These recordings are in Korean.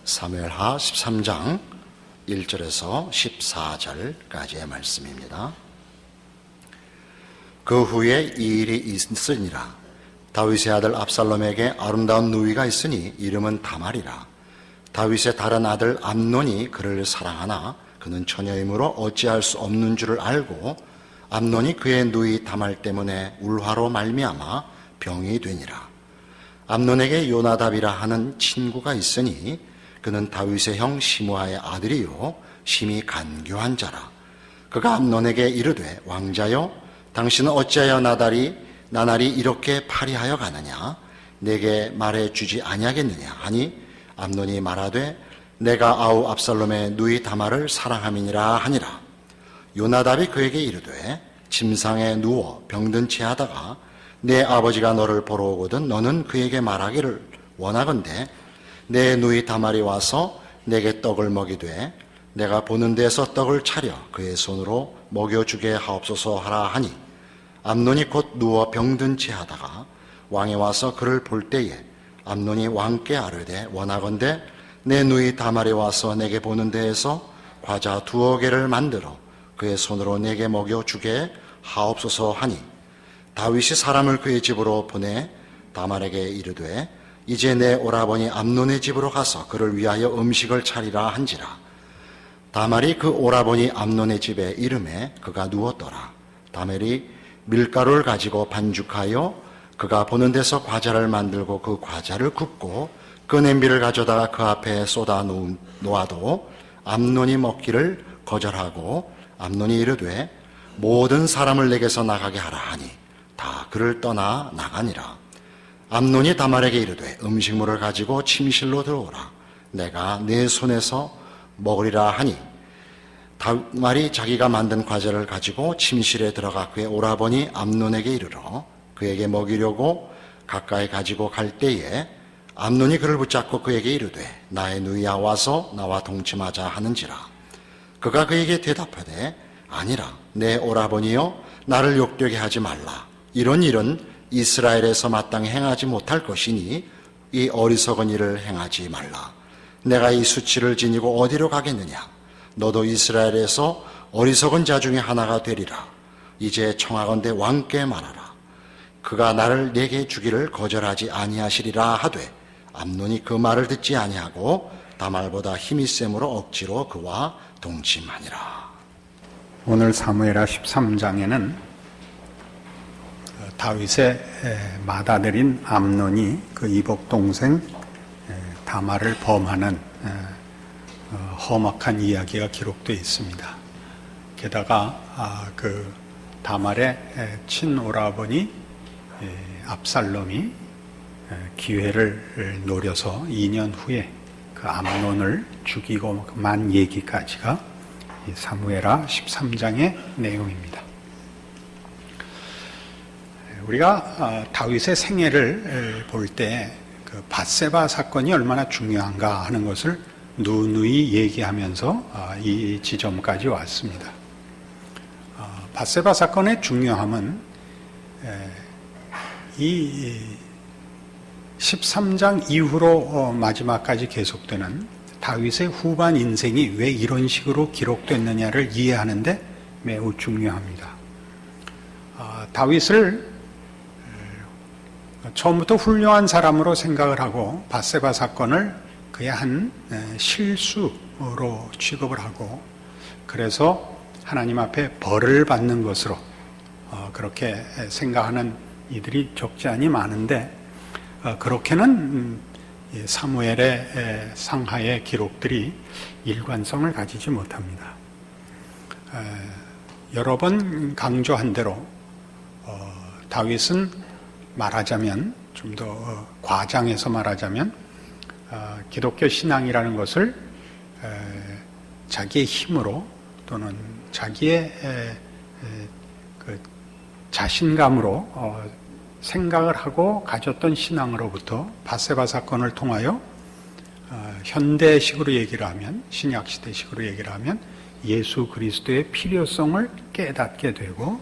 사무엘하 13장 1절에서 14절까지의 말씀입니다. 그 후에 이 일이 있으니라. 다윗의 아들 압살롬에게 아름다운 누이가 있으니 이름은 다말이라. 다윗의 다른 아들 암논이 그를 사랑하나 그는 처녀이므로 어찌할 수 없는 줄을 알고 암논이 그의 누이 다말 때문에 울화로 말미암아 병이 되니라. 암논에게 요나답이라 하는 친구가 있으니 그는 다윗의 형 시므아의 아들이요 심히 간교한 자라. 그가 암논에게 이르되 왕자여 당신은 어찌하여 나날이 이렇게 파리하여 가느냐? 내게 말해주지 아니하겠느냐 하니 암논이 말하되 내가 아우 압살롬의 누이 다말을 사랑함이니라 하니라. 요나답이 그에게 이르되 침상에 누워 병든 채 하다가 내 아버지가 너를 보러 오거든 너는 그에게 말하기를 원하건대 내 누이 다말이 와서 내게 떡을 먹이되 내가 보는 데에서 떡을 차려 그의 손으로 먹여주게 하옵소서 하라 하니 암논이 곧 누워 병든 채 하다가 왕이 와서 그를 볼 때에 암논이 왕께 아뢰되 원하건대 내 누이 다말이 와서 내게 보는 데에서 과자 2개를 만들어 그의 손으로 내게 먹여주게 하옵소서 하니 다윗이 사람을 그의 집으로 보내 다말에게 이르되 이제 내 오라버니 암논의 집으로 가서 그를 위하여 음식을 차리라 한지라. 다말이 그 오라버니 암논의 집에 이름에 그가 누웠더라. 다말이 밀가루를 가지고 반죽하여 그가 보는 데서 과자를 만들고 그 과자를 굽고 그 냄비를 가져다가 그 앞에 쏟아 놓아도 암논이 먹기를 거절하고 암논이 이르되 모든 사람을 내게서 나가게 하라 하니 다 그를 떠나 나가니라. 암논이 다말에게 이르되 음식물을 가지고 침실로 들어오라. 내가 내 손에서 먹으리라 하니 다말이 자기가 만든 과자를 가지고 침실에 들어가 그의 오라버니 암논에게 이르러 그에게 먹이려고 가까이 가지고 갈 때에 암논이 그를 붙잡고 그에게 이르되 나의 누이야 와서 나와 동침하자 하는지라. 그가 그에게 대답하되 아니라 내 오라버니여 나를 욕되게 하지 말라. 이런 일은 이스라엘에서 마땅히 행하지 못할 것이니 이 어리석은 일을 행하지 말라. 내가 이 수치를 지니고 어디로 가겠느냐? 너도 이스라엘에서 어리석은 자 중에 하나가 되리라. 이제 청하건대 왕께 말하라. 그가 나를 내게 주기를 거절하지 아니하시리라 하되 암논이 그 말을 듣지 아니하고 다말보다 힘이 셈으로 억지로 그와 동침하니라. 오늘 사무엘하 13장에는 다윗의 맏아들인 암논이 그 이복 동생 다말을 범하는 험악한 이야기가 기록되어 있습니다. 게다가 그 다말의 친오라버니 압살롬이 기회를 노려서 2년 후에 그 암논을 죽이고 만 얘기까지가 사무엘하 13장의 내용입니다. 우리가 다윗의 생애를 볼 때 그 밧세바 사건이 얼마나 중요한가 하는 것을 누누이 얘기하면서 이 지점까지 왔습니다. 밧세바 사건의 중요함은 이 13장 이후로 마지막까지 계속되는 다윗의 후반 인생이 왜 이런 식으로 기록됐느냐를 이해하는데 매우 중요합니다. 다윗을 처음부터 훌륭한 사람으로 생각을 하고 밧세바 사건을 그의 한 실수로 취급을 하고 그래서 하나님 앞에 벌을 받는 것으로 그렇게 생각하는 이들이 적지 않이 많은데 그렇게는 사무엘의 상하의 기록들이 일관성을 가지지 못합니다. 여러 번 강조한 대로 다윗은 말하자면 좀 더 과장해서 말하자면 기독교 신앙이라는 것을 자기의 힘으로 또는 자기의 그 자신감으로 생각을 하고 가졌던 신앙으로부터 밧세바 사건을 통하여 현대식으로 얘기를 하면 신약시대식으로 얘기를 하면 예수 그리스도의 필요성을 깨닫게 되고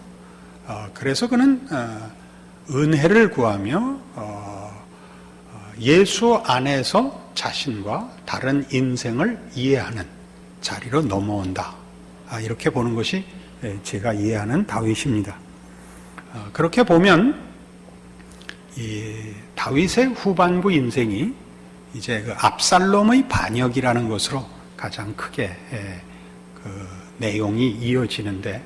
그래서 그는 은혜를 구하며 예수 안에서 자신과 다른 인생을 이해하는 자리로 넘어온다. 이렇게 보는 것이 제가 이해하는 다윗입니다. 그렇게 보면 이 다윗의 후반부 인생이 이제 그 압살롬의 반역이라는 것으로 가장 크게 그 내용이 이어지는데,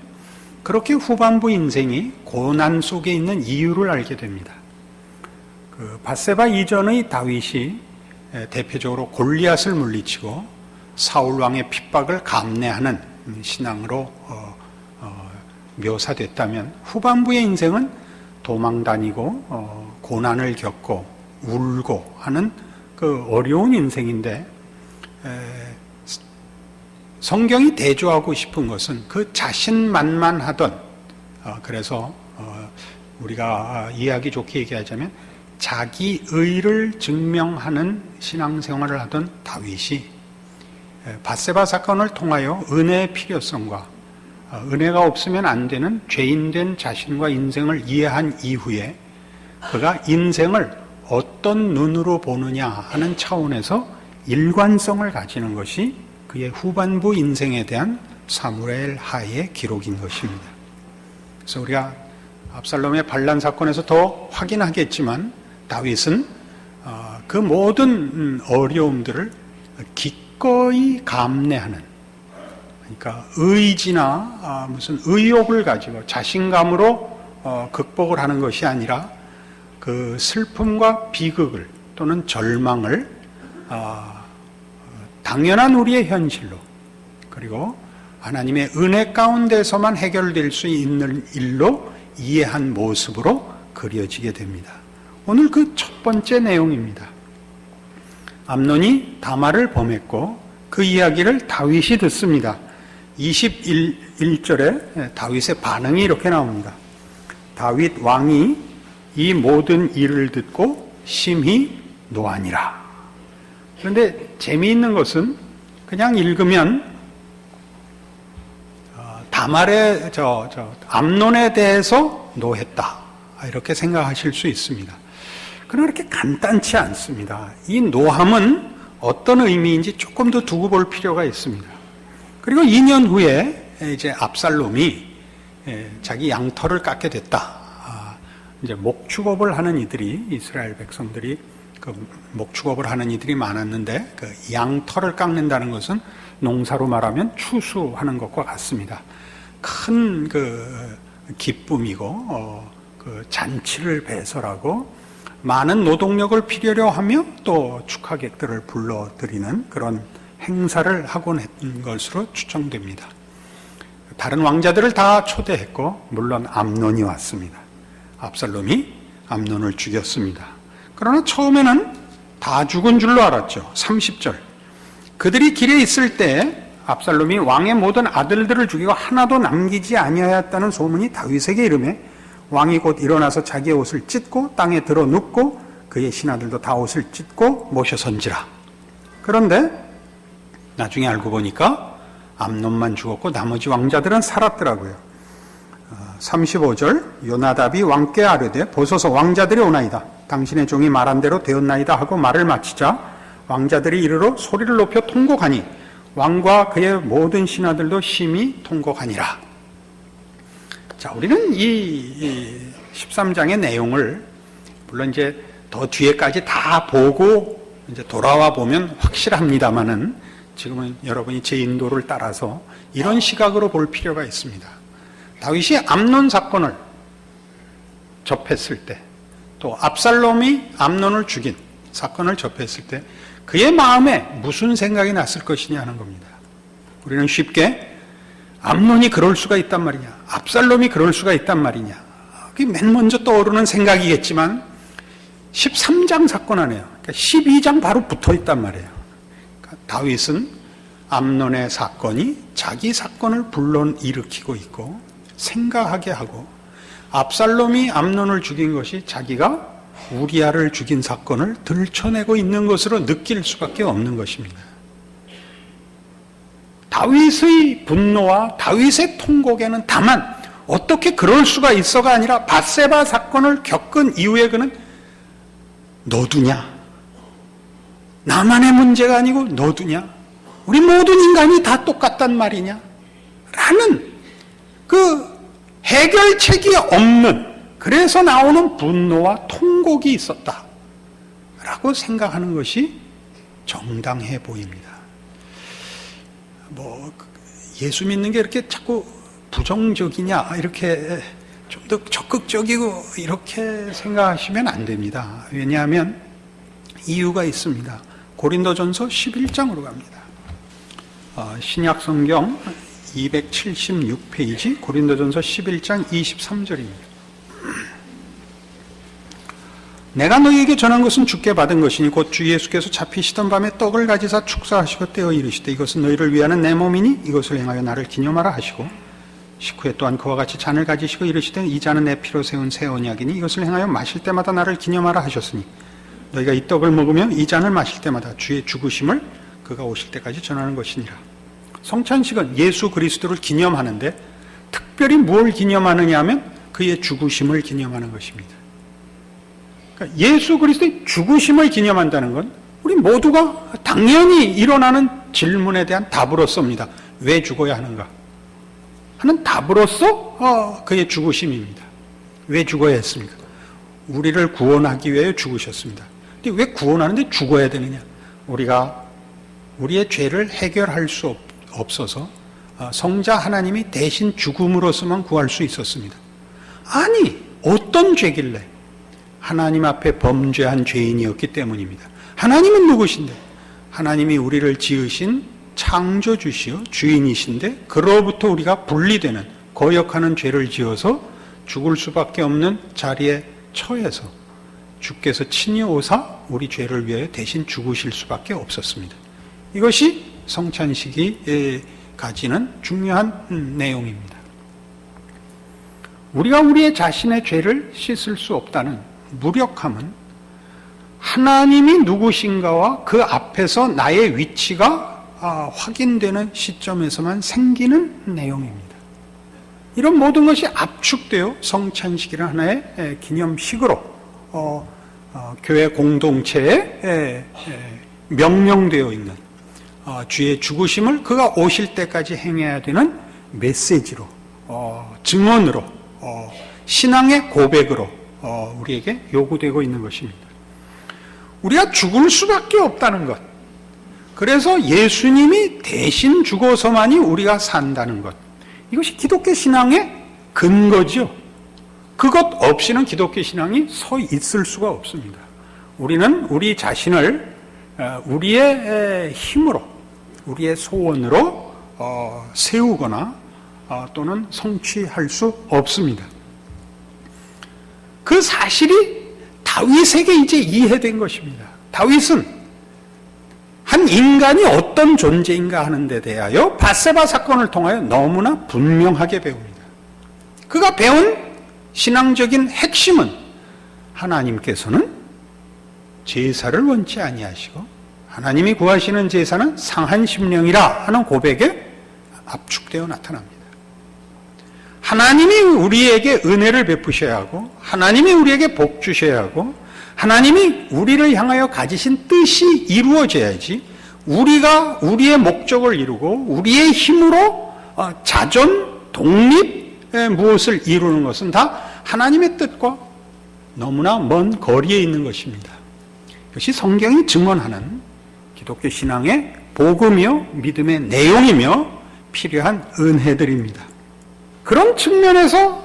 그렇게 후반부 인생이 고난 속에 있는 이유를 알게 됩니다. 그 밧세바 이전의 다윗이 대표적으로 골리앗을 물리치고 사울 왕의 핍박을 감내하는 신앙으로 묘사됐다면, 후반부의 인생은 도망 다니고 고난을 겪고 울고 하는 그 어려운 인생인데, 성경이 대조하고 싶은 것은 그 자신만만하던, 그래서 우리가 이해하기 좋게 얘기하자면 자기 의를 증명하는 신앙생활을 하던 다윗이 밧세바 사건을 통하여 은혜의 필요성과 은혜가 없으면 안 되는 죄인된 자신과 인생을 이해한 이후에 그가 인생을 어떤 눈으로 보느냐 하는 차원에서 일관성을 가지는 것이 그의 후반부 인생에 대한 사무엘 하의 기록인 것입니다. 그래서 우리가 압살롬의 반란 사건에서 더 확인하겠지만, 다윗은 그 모든 어려움들을 기꺼이 감내하는, 그러니까 의지나 무슨 의욕을 가지고 자신감으로 극복을 하는 것이 아니라 그 슬픔과 비극을 또는 절망을 당연한 우리의 현실로, 그리고 하나님의 은혜 가운데서만 해결될 수 있는 일로 이해한 모습으로 그려지게 됩니다. 오늘 그 첫 번째 내용입니다. 암논이 다말을 범했고 그 이야기를 다윗이 듣습니다. 21절에 다윗의 반응이 이렇게 나옵니다. 다윗 왕이 이 모든 일을 듣고 심히 노하니라. 그런데 재미있는 것은 그냥 읽으면 다말의 암논에 대해서 노했다 이렇게 생각하실 수 있습니다. 그러나 그렇게 간단치 않습니다. 이 노함은 어떤 의미인지 조금 더 두고 볼 필요가 있습니다. 그리고 2년 후에 이제 압살롬이 자기 양털을 깎게 됐다. 이제 목축업을 하는 이들이, 이스라엘 백성들이 그 목축업을 하는 이들이 많았는데, 그 양털을 깎는다는 것은 농사로 말하면 추수하는 것과 같습니다. 큰 그 기쁨이고 그 잔치를 배설하고 많은 노동력을 필요로 하며 또 축하객들을 불러들이는 그런 행사를 하곤 했던 것으로 추정됩니다. 다른 왕자들을 다 초대했고 물론 암논이 왔습니다. 압살롬이 암논을 죽였습니다. 그러나 처음에는 다 죽은 줄로 알았죠. 30절. 그들이 길에 있을 때 압살롬이 왕의 모든 아들들을 죽이고 하나도 남기지 아니하였다는 소문이 다윗에게 이르매 왕이 곧 일어나서 자기의 옷을 찢고 땅에 들어 눕고 그의 신하들도 다 옷을 찢고 모셔선지라. 그런데 나중에 알고 보니까 암논만 죽었고 나머지 왕자들은 살았더라고요. 35절. 요나답이 왕께 아뢰되 보소서 왕자들이 오나이다. 당신의 종이 말한 대로 되었나이다 하고 말을 마치자 왕자들이 이르러 소리를 높여 통곡하니 왕과 그의 모든 신하들도 심히 통곡하니라. 자, 우리는 이 13장의 내용을 물론 이제 더 뒤에까지 다 보고 이제 돌아와 보면 확실합니다만은 지금은 여러분이 제 인도를 따라서 이런 시각으로 볼 필요가 있습니다. 다윗이 암논 사건을 접했을 때, 또 압살롬이 암논을 죽인 사건을 접했을 때 그의 마음에 무슨 생각이 났을 것이냐 하는 겁니다. 우리는 쉽게 암논이 그럴 수가 있단 말이냐, 압살롬이 그럴 수가 있단 말이냐, 그게 맨 먼저 떠오르는 생각이겠지만 13장 사건 안에요. 그러니까 12장 바로 붙어 있단 말이에요. 그러니까 다윗은 암논의 사건이 자기 사건을 불러일으키고 있고 생각하게 하고, 압살롬이 암논을 죽인 것이 자기가 우리아를 죽인 사건을 들춰내고 있는 것으로 느낄 수밖에 없는 것입니다. 다윗의 분노와 다윗의 통곡에는 다만 어떻게 그럴 수가 있어가 아니라 밧세바 사건을 겪은 이후에 그는 너두냐? 나만의 문제가 아니고 너도냐? 우리 모든 인간이 다 똑같단 말이냐? 라는 그 해결책이 없는, 그래서 나오는 분노와 통곡이 있었다 라고 생각하는 것이 정당해 보입니다. 예수 믿는 게 이렇게 자꾸 부정적이냐, 이렇게 좀 더 적극적이고 이렇게 생각하시면 안 됩니다. 왜냐하면 이유가 있습니다. 고린도전서 11장으로 갑니다. 신약 성경 276페이지 고린도전서 11장 23절입니다. 내가 너희에게 전한 것은 주께 받은 것이니 곧 주 예수께서 잡히시던 밤에 떡을 가지사 축사하시고 떼어 이르시되 이것은 너희를 위하는 내 몸이니 이것을 행하여 나를 기념하라 하시고 식후에 또한 그와 같이 잔을 가지시고 이르시되 이 잔은 내 피로 세운 새 언약이니 이것을 행하여 마실 때마다 나를 기념하라 하셨으니 너희가 이 떡을 먹으면 이 잔을 마실 때마다 주의 죽으심을 그가 오실 때까지 전하는 것이니라. 성찬식은 예수 그리스도를 기념하는데 특별히 뭘 기념하느냐 하면 그의 죽으심을 기념하는 것입니다. 그러니까 예수 그리스도의 죽으심을 기념한다는 건 우리 모두가 당연히 일어나는 질문에 대한 답으로서입니다. 왜 죽어야 하는가 하는 답으로서 그의 죽으심입니다. 왜 죽어야 했습니까? 우리를 구원하기 위해 죽으셨습니다. 근데 왜 구원하는데 죽어야 되느냐? 우리가 우리의 죄를 해결할 수 없어서 성자 하나님이 대신 죽음으로서만 구할 수 있었습니다. 아니, 어떤 죄길래? 하나님 앞에 범죄한 죄인이었기 때문입니다. 하나님은 누구신데? 하나님이 우리를 지으신 창조주시요 주인이신데 그로부터 우리가 분리되는 거역하는 죄를 지어서 죽을 수밖에 없는 자리에 처해서 주께서 친히 오사 우리 죄를 위해 대신 죽으실 수밖에 없었습니다. 이것이 성찬식이 가지는 중요한 내용입니다. 우리가 우리의 자신의 죄를 씻을 수 없다는 무력함은 하나님이 누구신가와 그 앞에서 나의 위치가 확인되는 시점에서만 생기는 내용입니다. 이런 모든 것이 압축되어 성찬식이라는 하나의 기념식으로 교회 공동체에 명령되어 있는 주의 죽으심을 그가 오실 때까지 행해야 되는 메시지로, 증언으로, 신앙의 고백으로 우리에게 요구되고 있는 것입니다. 우리가 죽을 수밖에 없다는 것, 그래서 예수님이 대신 죽어서만이 우리가 산다는 것, 이것이 기독교 신앙의 근거죠. 그것 없이는 기독교 신앙이 서 있을 수가 없습니다. 우리는 우리 자신을 우리의 힘으로, 우리의 소원으로 세우거나 또는 성취할 수 없습니다. 그 사실이 다윗에게 이제 이해된 것입니다. 다윗은 한 인간이 어떤 존재인가 하는 데 대하여 밧세바 사건을 통하여 너무나 분명하게 배웁니다. 그가 배운 신앙적인 핵심은 하나님께서는 제사를 원치 아니하시고 하나님이 구하시는 제사는 상한 심령이라 하는 고백에 압축되어 나타납니다. 하나님이 우리에게 은혜를 베푸셔야 하고 하나님이 우리에게 복 주셔야 하고 하나님이 우리를 향하여 가지신 뜻이 이루어져야지 우리가 우리의 목적을 이루고 우리의 힘으로 자존, 독립 무엇을 이루는 것은 다 하나님의 뜻과 너무나 먼 거리에 있는 것입니다. 이것이 성경이 증언하는 기독교 신앙의 복음이요 믿음의 내용이며 필요한 은혜들입니다. 그런 측면에서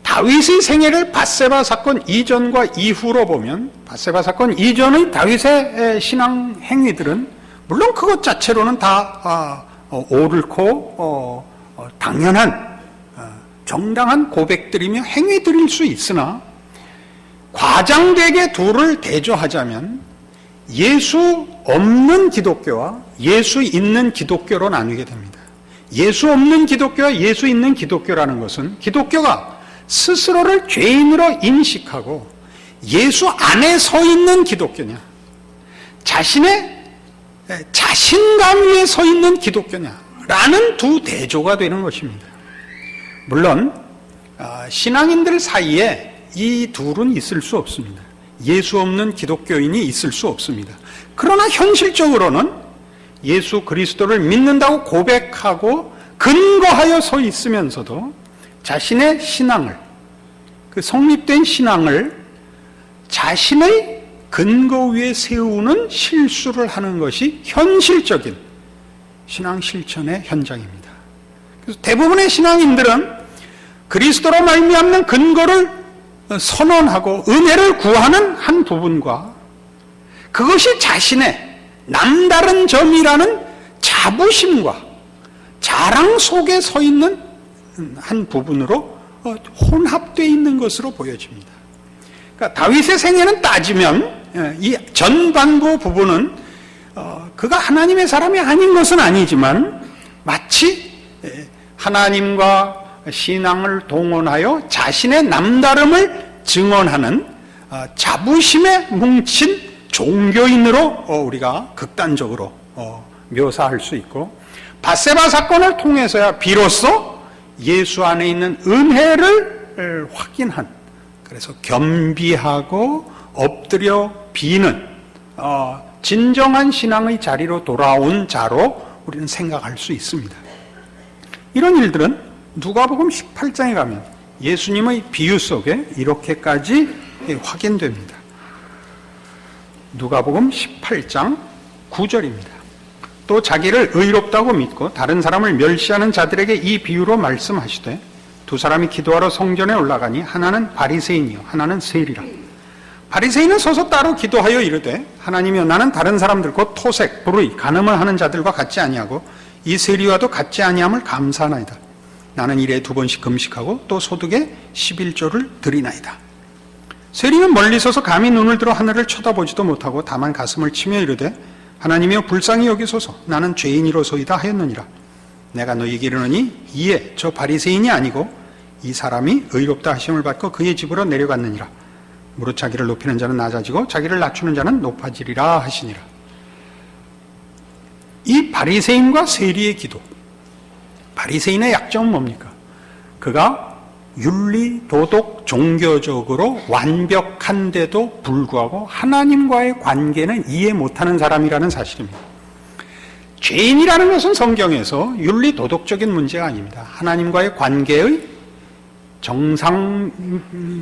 다윗의 생애를 밧세바 사건 이전과 이후로 보면 밧세바 사건 이전의 다윗의 신앙 행위들은 물론 그것 자체로는 다 옳고 당연한 정당한 고백들이며 행위들일 수 있으나 과장되게 둘을 대조하자면 예수 없는 기독교와 예수 있는 기독교로 나누게 됩니다. 예수 없는 기독교와 예수 있는 기독교라는 것은 기독교가 스스로를 죄인으로 인식하고 예수 안에 서 있는 기독교냐, 자신의 자신감 위에 서 있는 기독교냐라는 두 대조가 되는 것입니다. 물론 신앙인들 사이에 이 둘은 있을 수 없습니다. 예수 없는 기독교인이 있을 수 없습니다. 그러나 현실적으로는 예수 그리스도를 믿는다고 고백하고 근거하여 서 있으면서도 자신의 신앙을, 그 성립된 신앙을 자신의 근거 위에 세우는 실수를 하는 것이 현실적인 신앙 실천의 현장입니다. 그래서 대부분의 신앙인들은 그리스도로 말미암는 근거를 선언하고 은혜를 구하는 한 부분과 그것이 자신의 남다른 점이라는 자부심과 자랑 속에 서 있는 한 부분으로 혼합되어 있는 것으로 보여집니다. 그러니까 다윗의 생애는 따지면 이 전반부 부분은 그가 하나님의 사람이 아닌 것은 아니지만 마치 하나님과 신앙을 동원하여 자신의 남다름을 증언하는 자부심에 뭉친 종교인으로 우리가 극단적으로 묘사할 수 있고, 밧세바 사건을 통해서야 비로소 예수 안에 있는 은혜를 확인한, 그래서 겸비하고 엎드려 비는 진정한 신앙의 자리로 돌아온 자로 우리는 생각할 수 있습니다. 이런 일들은 누가복음 18장에 가면 예수님의 비유 속에 이렇게까지 확인됩니다. 누가복음 18장 9절입니다. 또 자기를 의롭다고 믿고 다른 사람을 멸시하는 자들에게 이 비유로 말씀하시되, 두 사람이 기도하러 성전에 올라가니 하나는 바리새인이요 하나는 세리라. 바리새인은 서서 따로 기도하여 이르되, 하나님이여 나는 다른 사람들 곧 토색, 불의, 간음을 하는 자들과 같지 아니하고 이 세리와도 같지 아니함을 감사하나이다. 나는 일에 2번씩 금식하고 또 소득에 11조를 드리나이다. 세리는 멀리 서서 감히 눈을 들어 하늘을 쳐다보지도 못하고 다만 가슴을 치며 이르되, 하나님이여 불쌍히 여기소서, 나는 죄인이로소이다 하였느니라. 내가 너희에게 이르노니 이에 저 바리새인이 아니고 이 사람이 의롭다 하심을 받고 그의 집으로 내려갔느니라. 무릇 자기를 높이는 자는 낮아지고 자기를 낮추는 자는 높아지리라 하시니라. 이 바리새인과 세리의 기도, 바리새인의 약점은 뭡니까? 그가 윤리, 도덕, 종교적으로 완벽한데도 불구하고 하나님과의 관계는 이해 못하는 사람이라는 사실입니다. 죄인이라는 것은 성경에서 윤리, 도덕적인 문제가 아닙니다. 하나님과의 관계의 정상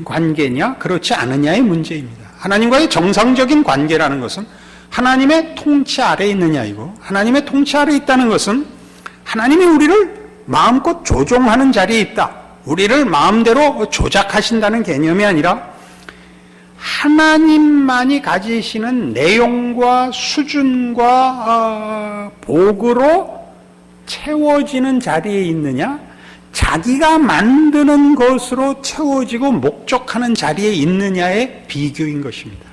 관계냐 그렇지 않느냐의 문제입니다. 하나님과의 정상적인 관계라는 것은 하나님의 통치 아래에 있느냐이고, 하나님의 통치 아래에 있다는 것은 하나님이 우리를 마음껏 조종하는 자리에 있다, 우리를 마음대로 조작하신다는 개념이 아니라 하나님만이 가지시는 내용과 수준과 복으로 채워지는 자리에 있느냐, 자기가 만드는 것으로 채워지고 목적하는 자리에 있느냐의 비교인 것입니다.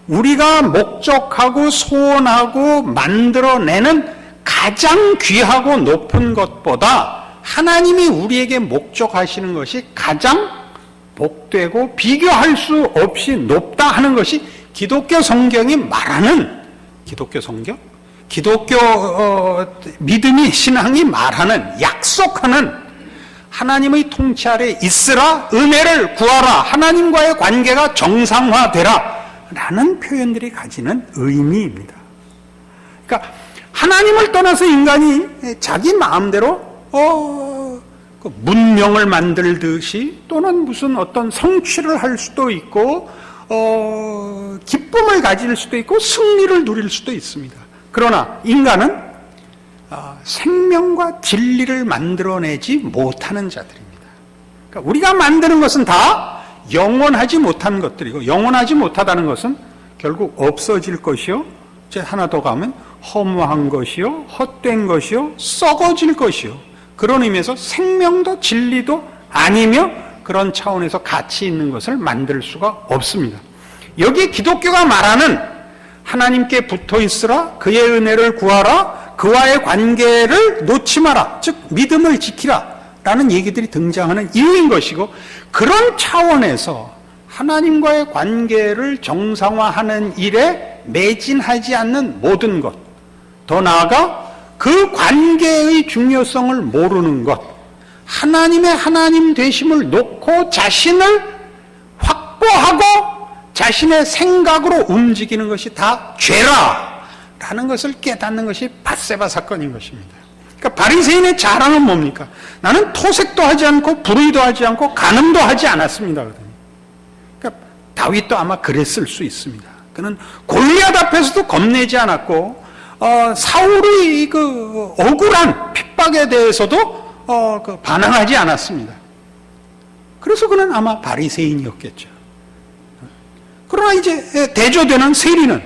우리가 목적하고 소원하고 만들어내는 가장 귀하고 높은 것보다 하나님이 우리에게 목적하시는 것이 가장 복되고 비교할 수 없이 높다 하는 것이 기독교 성경이 말하는, 기독교 성경? 기독교 믿음이, 신앙이 말하는, 약속하는 하나님의 통치 아래 있으라, 은혜를 구하라, 하나님과의 관계가 정상화되라 라는 표현들이 가지는 의미입니다. 그러니까 하나님을 떠나서 인간이 자기 마음대로 문명을 만들듯이, 또는 무슨 어떤 성취를 할 수도 있고 기쁨을 가질 수도 있고 승리를 누릴 수도 있습니다. 그러나 인간은 생명과 진리를 만들어내지 못하는 자들입니다. 그러니까 우리가 만드는 것은 다 영원하지 못한 것들이고, 영원하지 못하다는 것은 결국 없어질 것이요, 이제 하나 더 가면 허무한 것이요, 헛된 것이요, 썩어질 것이요, 그런 의미에서 생명도 진리도 아니며 그런 차원에서 가치 있는 것을 만들 수가 없습니다. 여기 기독교가 말하는 하나님께 붙어 있으라, 그의 은혜를 구하라, 그와의 관계를 놓지 마라, 즉 믿음을 지키라 라는 얘기들이 등장하는 이유인 것이고, 그런 차원에서 하나님과의 관계를 정상화하는 일에 매진하지 않는 모든 것, 더 나아가 그 관계의 중요성을 모르는 것, 하나님의 하나님 되심을 놓고 자신을 확보하고 자신의 생각으로 움직이는 것이 다 죄라라는 것을 깨닫는 것이 밧세바 사건인 것입니다. 그러니까 바리새인의 자랑은 뭡니까? 나는 토색도 하지 않고 불의도 하지 않고 간음도 하지 않았습니다. 그러니까 다윗도 아마 그랬을 수 있습니다. 그는 골리앗 앞에서도 겁내지 않았고 사울의 그 억울한 핍박에 대해서도 반항하지 않았습니다. 그래서 그는 아마 바리새인이었겠죠. 그러나 이제 대조되는 세리는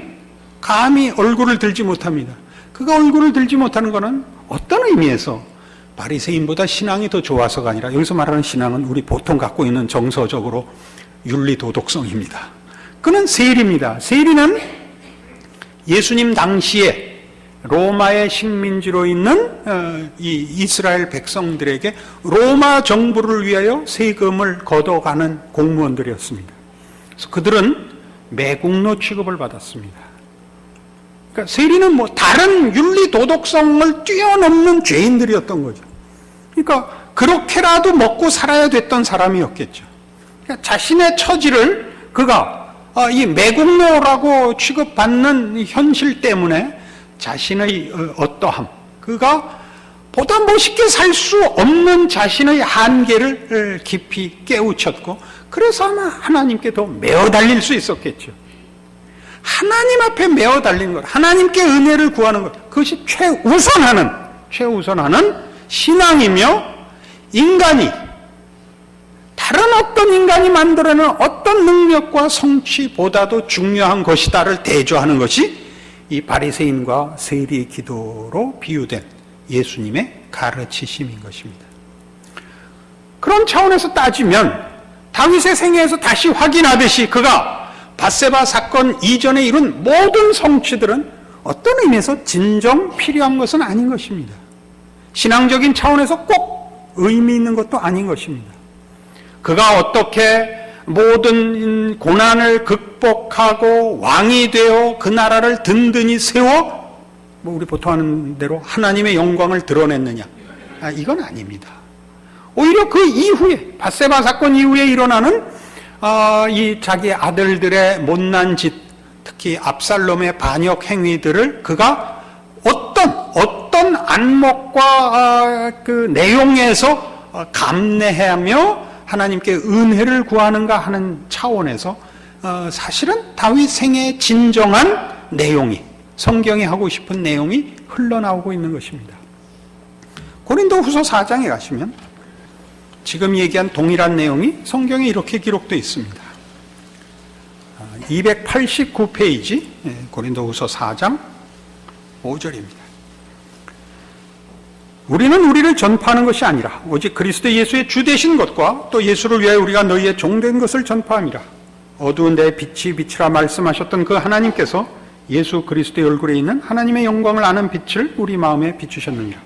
감히 얼굴을 들지 못합니다. 그가 얼굴을 들지 못하는 것은 어떤 의미에서 바리새인보다 신앙이 더 좋아서가 아니라, 여기서 말하는 신앙은 우리 보통 갖고 있는 정서적으로 윤리 도덕성입니다. 그는 세리입니다. 세리는 예수님 당시에 로마의 식민지로 있는 이 이스라엘 백성들에게 로마 정부를 위하여 세금을 걷어가는 공무원들이었습니다. 그래서 그들은 매국노 취급을 받았습니다. 그러니까 세리는 뭐 다른 윤리 도덕성을 뛰어넘는 죄인들이었던 거죠. 그러니까 그렇게라도 먹고 살아야 됐던 사람이었겠죠. 그러니까 자신의 처지를 그가 이 매국노라고 취급받는 현실 때문에 자신의 어떠함, 그가 보다 멋있게 살 수 없는 자신의 한계를 깊이 깨우쳤고, 그래서 아마 하나님께 더 메어 달릴 수 있었겠죠. 하나님 앞에 메어 달리는 것, 하나님께 은혜를 구하는 것, 그것이 최우선하는 신앙이며, 인간이 다른 어떤 인간이 만들어낸 어떤 능력과 성취보다도 중요한 것이다를 대조하는 것이 이 바리새인과 세리의 기도로 비유된 예수님의 가르치심인 것입니다. 그런 차원에서 따지면 다윗의 생애에서 다시 확인하듯이 그가 밧세바 사건 이전에 이룬 모든 성취들은 어떤 의미에서 진정 필요한 것은 아닌 것입니다. 신앙적인 차원에서 꼭 의미 있는 것도 아닌 것입니다. 그가 어떻게 모든 고난을 극복하고 왕이 되어 그 나라를 든든히 세워 우리 보통 하는 대로 하나님의 영광을 드러냈느냐, 이건 아닙니다. 오히려 그 이후에 밧세바 사건 이후에 일어나는 이 자기 아들들의 못난 짓, 특히 압살롬의 반역 행위들을 그가 어떤 안목과 그 내용에서 감내하며 하나님께 은혜를 구하는가 하는 차원에서 사실은 다윗 생애의 진정한 내용이, 성경이 하고 싶은 내용이 흘러나오고 있는 것입니다. 고린도후서 4장에 가시면 지금 얘기한 동일한 내용이 성경에 이렇게 기록되어 있습니다. 289페이지 고린도후서 4장 5절입니다. 우리는 우리를 전파하는 것이 아니라 오직 그리스도 예수의 주 되신 것과 또 예수를 위하여 우리가 너희의 종된 것을 전파함이라. 어두운 데에 빛이 빛이라 말씀하셨던 그 하나님께서 예수 그리스도의 얼굴에 있는 하나님의 영광을 아는 빛을 우리 마음에 비추셨느니라.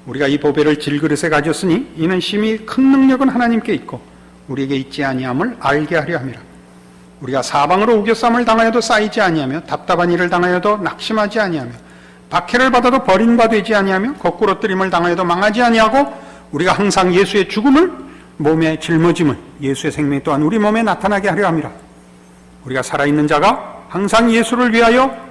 우리가 이 보배를 질그릇에 가졌으니 이는 심히 큰 능력은 하나님께 있고 우리에게 있지 아니함을 알게 하려 함이라. 우리가 사방으로 우겨쌈을 당하여도 쌓이지 아니하며 답답한 일을 당하여도 낙심하지 아니하며 박해를 받아도 버림바 되지 아니하며 거꾸로 뜨림을 당하여도 망하지 아니하고 우리가 항상 예수의 죽음을 몸에 짊어짐을 예수의 생명 또한 우리 몸에 나타나게 하려 함이라. 우리가 살아있는 자가 항상 예수를 위하여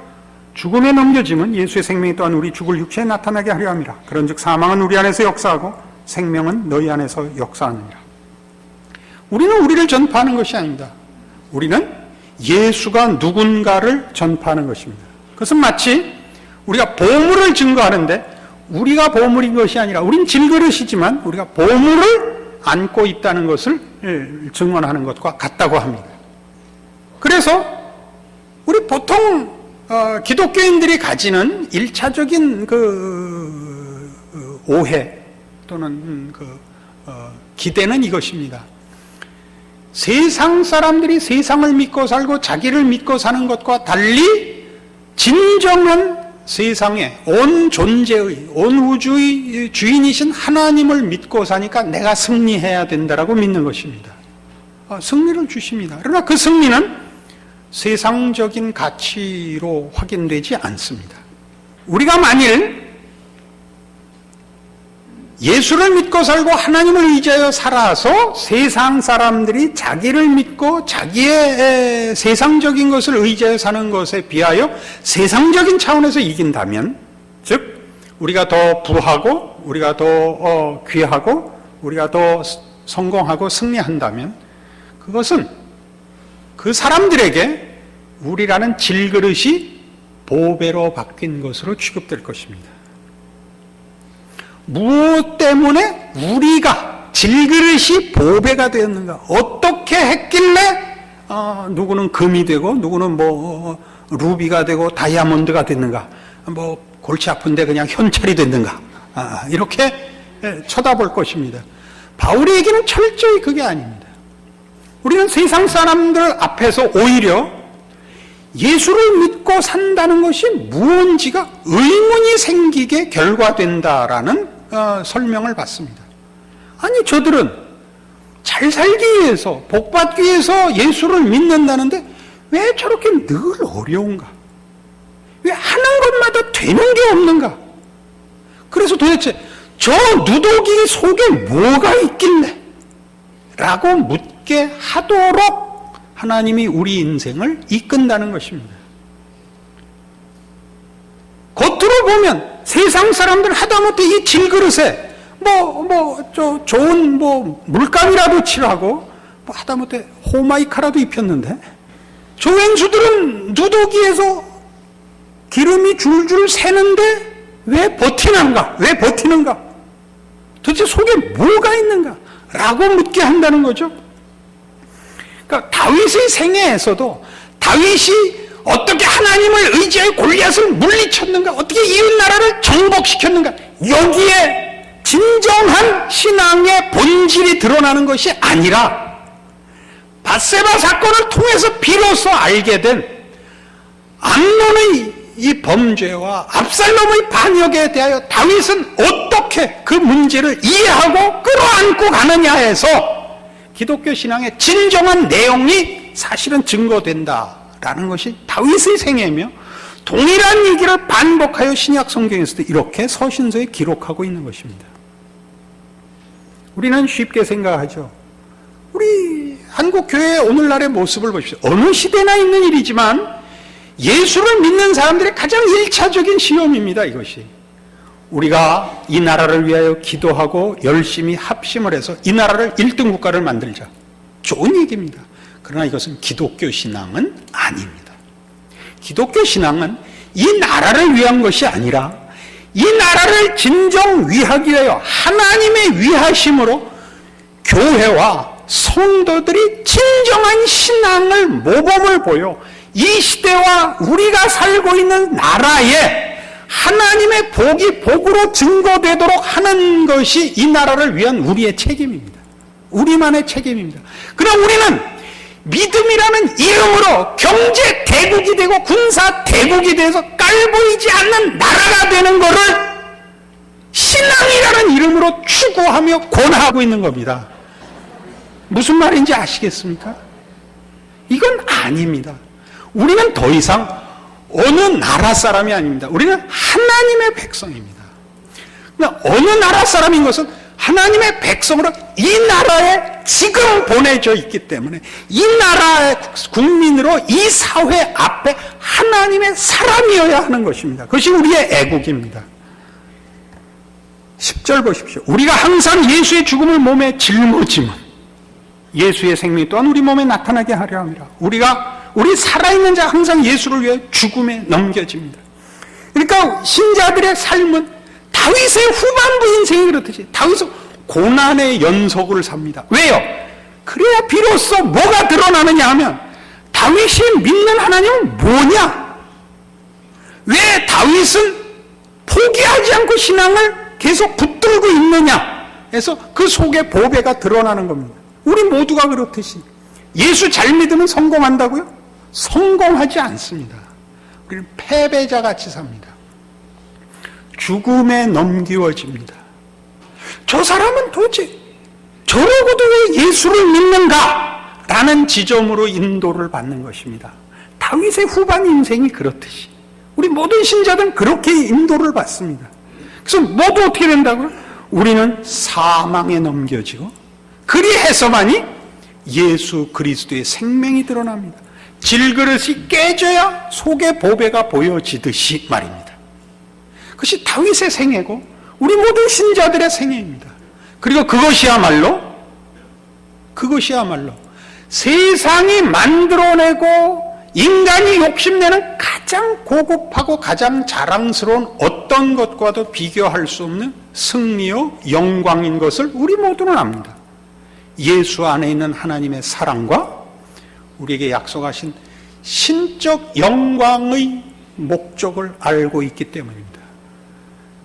죽음에 넘겨짐은 예수의 생명이 또한 우리 죽을 육체에 나타나게 하려 함이라. 그런즉 사망은 우리 안에서 역사하고 생명은 너희 안에서 역사하느니라. 우리는 우리를 전파하는 것이 아닙니다. 우리는 예수가 누군가를 전파하는 것입니다. 그것은 마치 우리가 보물을 증거하는데 우리가 보물인 것이 아니라 우린 질그릇이지만 우리가 보물을 안고 있다는 것을 증언하는 것과 같다고 합니다. 그래서 우리 보통 기독교인들이 가지는 1차적인 그 오해 또는 기대는 이것입니다. 세상 사람들이 세상을 믿고 살고 자기를 믿고 사는 것과 달리 진정한 세상에 온 존재의, 온 우주의 주인이신 하나님을 믿고 사니까 내가 승리해야 된다라고 믿는 것입니다. 승리를 주십니다. 그러나 그 승리는 세상적인 가치로 확인되지 않습니다. 우리가 만일 예수를 믿고 살고 하나님을 의지하여 살아서 세상 사람들이 자기를 믿고 자기의 세상적인 것을 의지하여 사는 것에 비하여 세상적인 차원에서 이긴다면, 즉 우리가 더 부하고 우리가 더 귀하고 우리가 더 성공하고 승리한다면, 그것은 그 사람들에게 우리라는 질그릇이 보배로 바뀐 것으로 취급될 것입니다. 무엇 때문에 우리가 질그릇이 보배가 되었는가? 어떻게 했길래 누구는 금이 되고 누구는 뭐 루비가 되고 다이아몬드가 됐는가? 뭐 골치 아픈데 그냥 현찰이 됐는가? 이렇게 쳐다볼 것입니다. 바울의 얘기는 철저히 그게 아닙니다. 우리는 세상 사람들 앞에서 오히려 예수를 믿고 산다는 것이 무언지가 의문이 생기게 결과된다라는 설명을 받습니다. 아니, 저들은 잘 살기 위해서, 복받기 위해서 예수를 믿는다는데 왜 저렇게 늘 어려운가? 왜 하는 것마다 되는 게 없는가? 그래서 도대체 저 누더기 속에 뭐가 있길래? 라고 묻게 하도록 하나님이 우리 인생을 이끈다는 것입니다. 겉으로 보면 세상 사람들 하다못해 이 질그릇에 좋은 물감이라도 칠하고 하다못해 호마이카라도 입혔는데, 조wen수들은 누더기에서 기름이 줄줄 새는데 왜 버티는가? 왜 버티는가? 도대체 속에 뭐가 있는가? 라고 묻게 한다는 거죠. 그러니까 다윗의 생애에서도 다윗이 어떻게 하나님을 의지하여 골리앗을 물리쳤는가? 어떻게 이웃나라를 정복시켰는가? 여기에 진정한 신앙의 본질이 드러나는 것이 아니라 밧세바 사건을 통해서 비로소 알게 된 암논의 이 범죄와 압살롬의 반역에 대하여 다윗은 어떻게 그 문제를 이해하고 끌어안고 가느냐에서 기독교 신앙의 진정한 내용이 사실은 증거된다라는 것이 다윗의 생애며, 동일한 얘기를 반복하여 신약 성경에서도 이렇게 서신서에 기록하고 있는 것입니다. 우리는 쉽게 생각하죠. 우리 한국 교회의 오늘날의 모습을 보십시오. 어느 시대나 있는 일이지만 예수를 믿는 사람들의 가장 1차적인 시험입니다, 이것이. 우리가 이 나라를 위하여 기도하고 열심히 합심을 해서 이 나라를 1등 국가를 만들자. 좋은 얘기입니다. 그러나 이것은 기독교 신앙은 아닙니다. 기독교 신앙은 이 나라를 위한 것이 아니라 이 나라를 진정 위하기 위하여 하나님의 위하심으로 교회와 성도들이 진정한 신앙을 모범을 보여 이 시대와 우리가 살고 있는 나라에 하나님의 복이 복으로 증거되도록 하는 것이 이 나라를 위한 우리의 책임입니다. 우리만의 책임입니다. 그럼 우리는 믿음이라는 이름으로 경제 대국이 되고 군사 대국이 돼서 깔보이지 않는 나라가 되는 것을 신앙이라는 이름으로 추구하며 권하고 있는 겁니다. 무슨 말인지 아시겠습니까? 이건 아닙니다. 우리는 더 이상 어느 나라 사람이 아닙니다. 우리는 하나님의 백성입니다. 어느 나라 사람인 것은 하나님의 백성으로 이 나라에 지금 보내져 있기 때문에 이 나라의 국민으로 이 사회 앞에 하나님의 사람이어야 하는 것입니다. 그것이 우리의 애국입니다. 10절 보십시오. 우리가 항상 예수의 죽음을 몸에 짊어지면 예수의 생명 또한 우리 몸에 나타나게 하려 함이라. 우리 살아있는 자 항상 예수를 위해 죽음에 넘겨집니다. 그러니까 신자들의 삶은 다윗의 후반부 인생이 그렇듯이 다윗은 고난의 연속을 삽니다. 왜요? 그래야 비로소 뭐가 드러나느냐 하면 다윗이 믿는 하나님은 뭐냐? 왜 다윗은 포기하지 않고 신앙을 계속 붙들고 있느냐? 해서 그 속에 보배가 드러나는 겁니다. 우리 모두가 그렇듯이 예수 잘 믿으면 성공한다고요? 성공하지 않습니다. 우리는 패배자 같이 삽니다. 죽음에 넘기워집니다. 저 사람은 도대체 저러고도 왜 예수를 믿는가? 라는 지점으로 인도를 받는 것입니다. 다윗의 후반 인생이 그렇듯이 우리 모든 신자들은 그렇게 인도를 받습니다. 그래서 모두 어떻게 된다고요? 우리는 사망에 넘겨지고 그리해서만이 예수 그리스도의 생명이 드러납니다. 질그릇이 깨져야 속의 보배가 보여지듯이 말입니다. 그것이 다윗의 생애고 우리 모든 신자들의 생애입니다. 그리고 그것이야말로 세상이 만들어내고 인간이 욕심내는 가장 고급하고 가장 자랑스러운 어떤 것과도 비교할 수 없는 승리요 영광인 것을 우리 모두는 압니다. 예수 안에 있는 하나님의 사랑과 우리에게 약속하신 신적 영광의 목적을 알고 있기 때문입니다.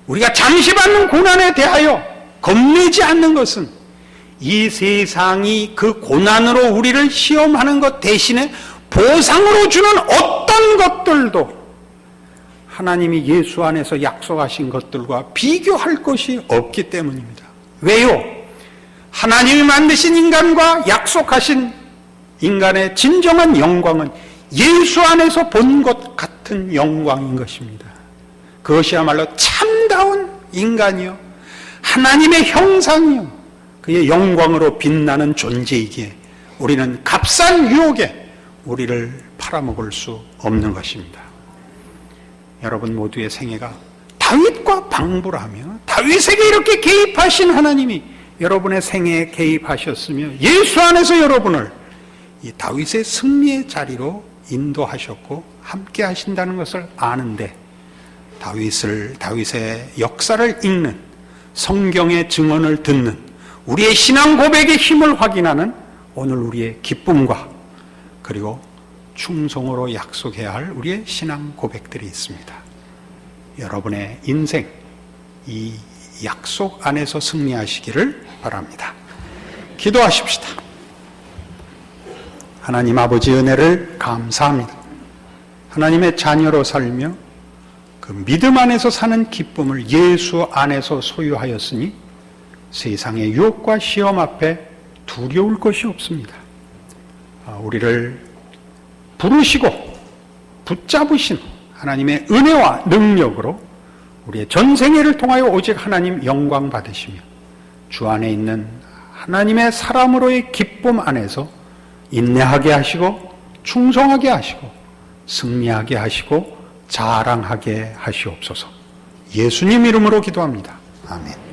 우리가 잠시 받는 고난에 대하여 겁내지 않는 것은 이 세상이 그 고난으로 우리를 시험하는 것 대신에 보상으로 주는 어떤 것들도 하나님이 예수 안에서 약속하신 것들과 비교할 것이 없기 때문입니다. 왜요? 하나님이 만드신 인간과 약속하신 인간의 진정한 영광은 예수 안에서 본 것 같은 영광인 것입니다. 그것이야말로 참다운 인간이요 하나님의 형상이요 그의 영광으로 빛나는 존재이기에 우리는 값싼 유혹에 우리를 팔아먹을 수 없는 것입니다. 여러분 모두의 생애가 다윗과 방불하며 다윗에게 이렇게 개입하신 하나님이 여러분의 생애에 개입하셨으며 예수 안에서 여러분을 이 다윗의 승리의 자리로 인도하셨고 함께 하신다는 것을 아는데 다윗의 역사를 읽는 성경의 증언을 듣는 우리의 신앙 고백의 힘을 확인하는 오늘 우리의 기쁨과 그리고 충성으로 약속해야 할 우리의 신앙 고백들이 있습니다. 여러분의 인생 이 약속 안에서 승리하시기를 바랍니다. 기도하십시다. 하나님 아버지 은혜를 감사합니다. 하나님의 자녀로 살며 그 믿음 안에서 사는 기쁨을 예수 안에서 소유하였으니 세상의 유혹과 시험 앞에 두려울 것이 없습니다. 우리를 부르시고 붙잡으신 하나님의 은혜와 능력으로 우리의 전생애를 통하여 오직 하나님 영광 받으시며 주 안에 있는 하나님의 사람으로의 기쁨 안에서 인내하게 하시고 충성하게 하시고 승리하게 하시고 자랑하게 하시옵소서. 예수님 이름으로 기도합니다. 아멘.